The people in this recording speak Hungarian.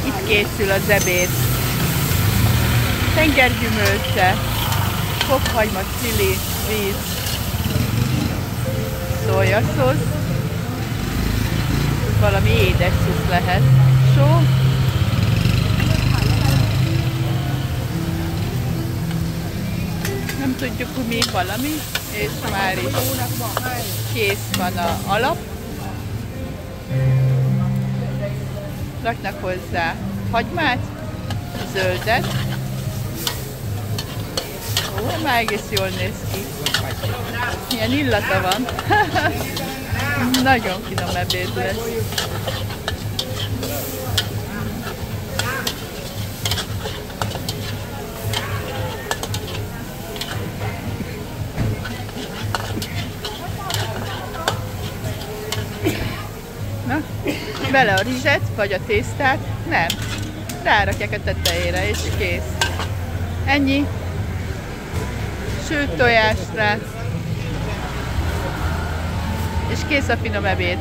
Itt készül az ebéd. Tengergyümölcse, fokhagyma, chili, víz, szójaszósz, valami édes szusz lehet, só, nem tudjuk, hogy még valami, és már is kész van az alap. Raknak hozzá hagymát, zöldet. Ó, már egész jól néz ki. Milyen illata van. Nagyon finom ebéd lesz. Na, bele a rizset, vagy a tésztát, nem. Rárakják a tetejére, és kész. Ennyi. Sült tojást rá. És kész a finom ebéd.